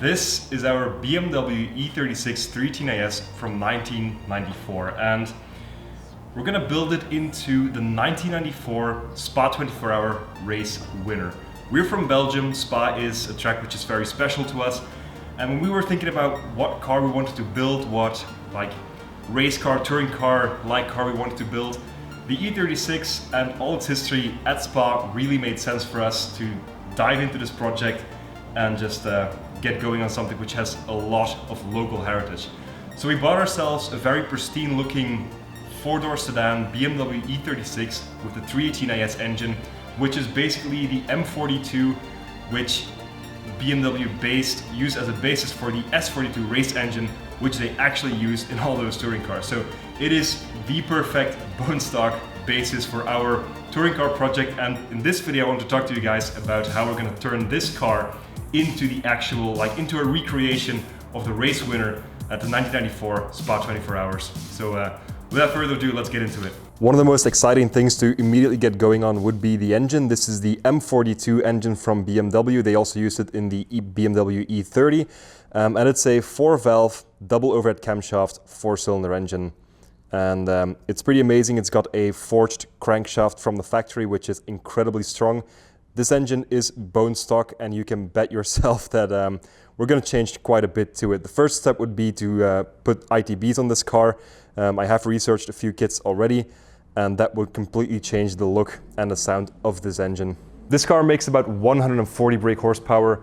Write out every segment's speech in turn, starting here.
This is our BMW E36 318IS from 1994, and we're gonna build it into the 1994 Spa 24-hour race winner. We're from Belgium. Spa is a track which is very special to us, and when we were thinking about what car we wanted to build, what like race car, touring car, like car we wanted to build, the E36 and all its history at Spa really made sense for us to dive into this project and just get going on something which has a lot of local heritage. So we bought ourselves a very pristine looking four-door sedan BMW E36 with the 318IS engine, which is basically the M42 which BMW used as a basis for the S42 Race Engine, which they actually use in all those touring cars. So it is the perfect bone stock basis for our touring car project, and in this video I want to talk to you guys about how we're going to turn this car into the actual, into a recreation of the race winner at the 1994 Spa 24 Hours. So without further ado, let's get into it. One of the most exciting things to immediately get going on would be the engine. This is the M42 engine from BMW. They also use it in the BMW E30. And it's a 4-valve, double overhead camshaft, 4-cylinder engine. And it's pretty amazing. It's got a forged crankshaft from the factory, which is incredibly strong. This engine is bone stock, and you can bet yourself that we're going to change quite a bit to it. The first step would be to put ITBs on this car. I have researched a few kits already, and that would completely change the look and the sound of this engine. This car makes about 140 brake horsepower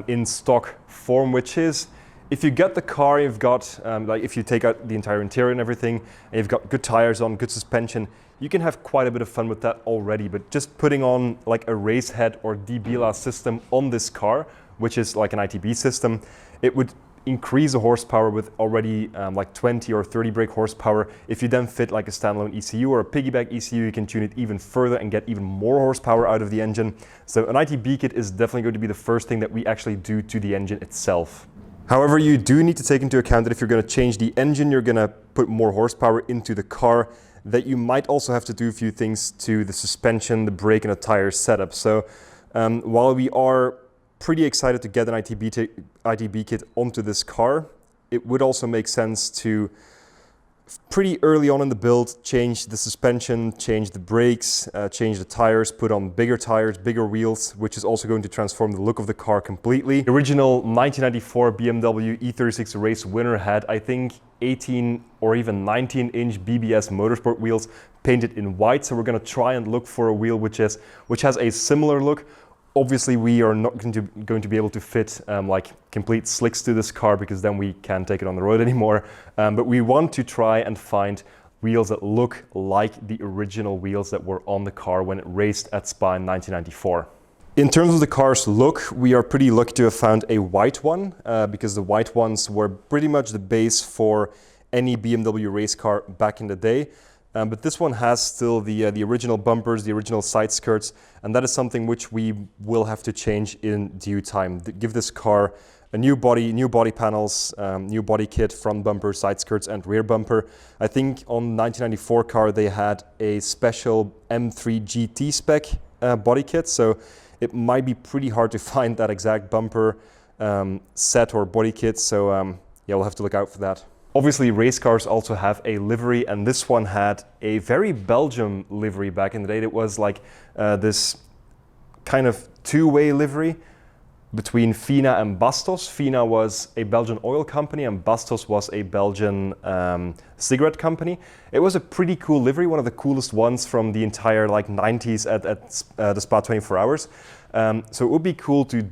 in stock form, which is, if you get the car, you've got, if you take out the entire interior and everything, and you've got good tires on, good suspension, you can have quite a bit of fun with that already. But just putting on like a race head or DBLA system on this car, which is like an ITB system, it would increase the horsepower with already like 20 or 30 brake horsepower. If you then fit like a standalone ECU or a piggyback ECU, you can tune it even further and get even more horsepower out of the engine. So an ITB kit is definitely going to be the first thing that we actually do to the engine itself. However, you do need to take into account that if you're going to change the engine, you're going to put more horsepower into the car, that you might also have to do a few things to the suspension, the brake and the tire setup. So while we are pretty excited to get an ITB kit onto this car, it would also make sense to pretty early on in the build change the suspension, change the brakes, change the tires, put on bigger tires, bigger wheels, which is also going to transform the look of the car completely. The original 1994 BMW E36 race winner had, I think, 18 or even 19-inch BBS motorsport wheels painted in white. So we're going to try and look for a wheel which has a similar look. Obviously, we are not going to be able to fit like complete slicks to this car, because then we can't take it on the road anymore. But we want to try and find wheels that look like the original wheels that were on the car when it raced at Spa in 1994. In terms of the car's look, we are pretty lucky to have found a white one, because the white ones were pretty much the base for any BMW race car back in the day. But this one has still the original bumpers, the original side skirts, and that is something which we will have to change in due time. Give this car a new body panels, new body kit, front bumper, side skirts and rear bumper. I think on the 1994 car they had a special M3 GT spec body kit, so it might be pretty hard to find that exact bumper set or body kit, so yeah, we'll have to look out for that. Obviously, race cars also have a livery, and this one had a very Belgian livery back in the day. It was like this kind of two-way livery between Fina and Bastos. Fina was a Belgian oil company and Bastos was a Belgian cigarette company. It was a pretty cool livery, one of the coolest ones from the entire 90s at the Spa 24 Hours. So it would be cool to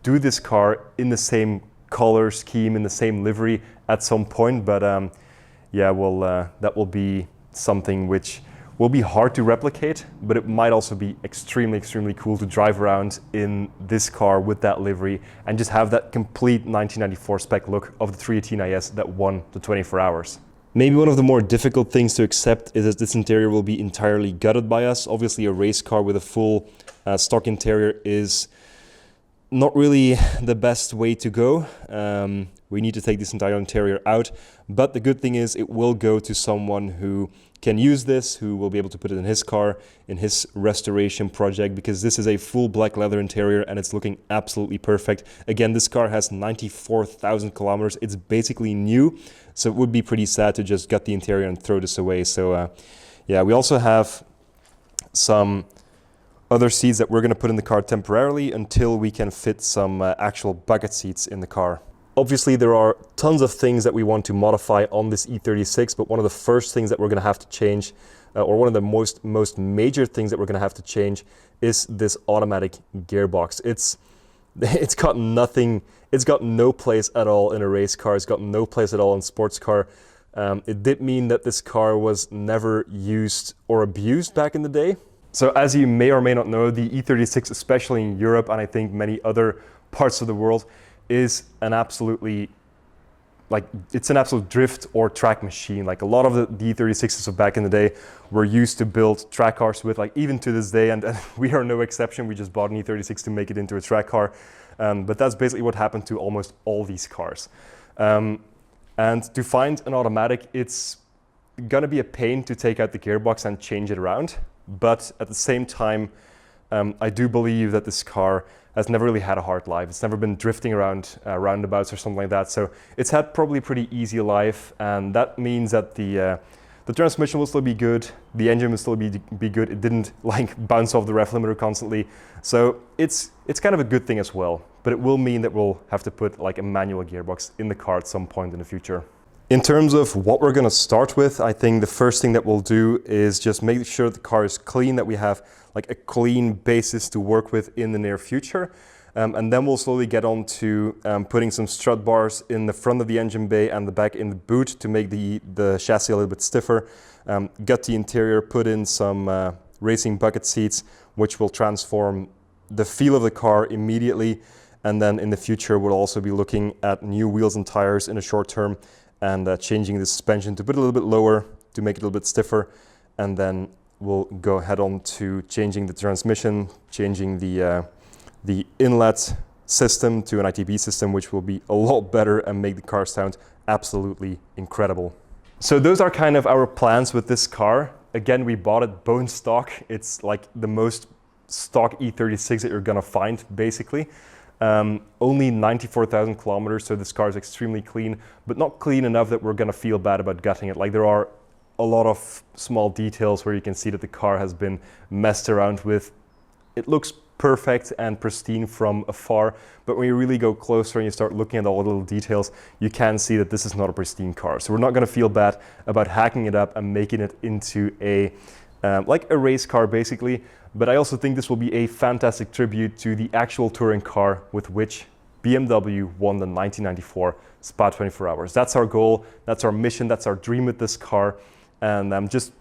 do this car in the same color scheme, in the same livery at some point, but yeah, that will be something which will be hard to replicate, but it might also be extremely cool to drive around in this car with that livery and just have that complete 1994 spec look of the 318IS that won the 24 Hours. Maybe one of the more difficult things to accept is that this interior will be entirely gutted by us. Obviously, a race car with a full stock interior is pretty much the base for any BMW race car back in the day. But this one has still the original 1994 BMW E36 race winner had a special M3 GT spec body kit, so it might be pretty hard to find that exact bumper set or body kit, so yeah, we'll have to look out for that. Obviously, race cars also have a livery, and this one had a very Belgian livery. not really the best way to go. We need to take this entire interior out, but the good thing is it will go to someone who can use this, who will be able to put it in his car, in his restoration project, because this is a full black leather interior and it's looking absolutely perfect. Again, this car has 94,000 kilometers. It's basically new, so it would be pretty sad to just gut the interior and throw this away. So yeah, we also have some other seats that we're going to put in the car temporarily until we can fit some actual bucket seats in the car. Obviously, there are tons of things that we want to modify on this E36, but one of the first things that we're going to have to change, or one of the most major things that we're going to have to change, is this automatic gearbox. It's got nothing, it's got no place at all in a race car. It's got no place at all in a sports car. It did mean that this car was never used or abused back in the day. So as you may or may not know, the E36, especially in Europe, and I think many other parts of the world, is an absolutely, it's an absolute drift or track machine. Like a lot of the E36s of back in the day were used to build track cars with, like even to this day, and we are no exception. We just bought an E36 to make it into a track car. But that's basically what happened to almost all these cars. And to find an automatic, it's gonna be a pain to take out the gearbox and change it around. But at the same time, I do believe that this car has never really had a hard life. It's never been drifting around roundabouts or something like that. So it's had probably a pretty easy life, and that means that the transmission will still be good, the engine will still be good. It didn't like bounce off the ref limiter constantly. So it's kind of a good thing as well. But it will mean that we'll have to put like a manual gearbox in the car at some point in the future. In terms of what we're going to start with, I think the first thing that we'll do is just make sure the car is clean, that we have like a clean basis to work with in the near future. And then we'll slowly get on to putting some strut bars in the front of the engine bay and the back in the boot to make the chassis a little bit stiffer. Gut the interior, put in some racing bucket seats, which will transform the feel of the car immediately. And then in the future, we'll also be looking at new wheels and tires in the short term, and changing the suspension to put it a little bit lower, to make it a little bit stiffer. And then we'll go head on to changing the transmission, changing the inlet system to an ITB system, which will be a lot better and make the car sound absolutely incredible. So those are kind of our plans with this car. Again, we bought it bone stock. It's like the most stock E36 that you're gonna find, basically. Only 94,000 kilometers, so this car is extremely clean, but not clean enough that we're gonna feel bad about gutting it. Like there are a lot of small details where you can see that the car has been messed around with. It looks perfect and pristine from afar, but when you really go closer and you start looking at all the little details, you can see that this is not a pristine car. So we're not gonna feel bad about hacking it up and making it into like a race car basically. But I also think this will be a fantastic tribute to the actual touring car with which BMW won the 1994 Spa 24 Hours. That's our goal, that's our mission, that's our dream with this car. And just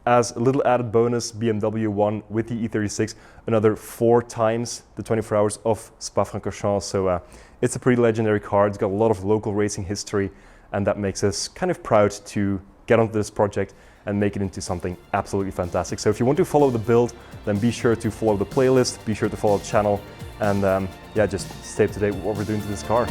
as a little added bonus, BMW won with the E36 another 4 times the 24 Hours of Spa-Francorchamps. So it's a pretty legendary car. It's got a lot of local racing history, and that makes us kind of proud to get onto this project and make it into something absolutely fantastic. So if you want to follow the build, then be sure to follow the playlist, be sure to follow the channel, and yeah, just stay up to date with what we're doing to this car.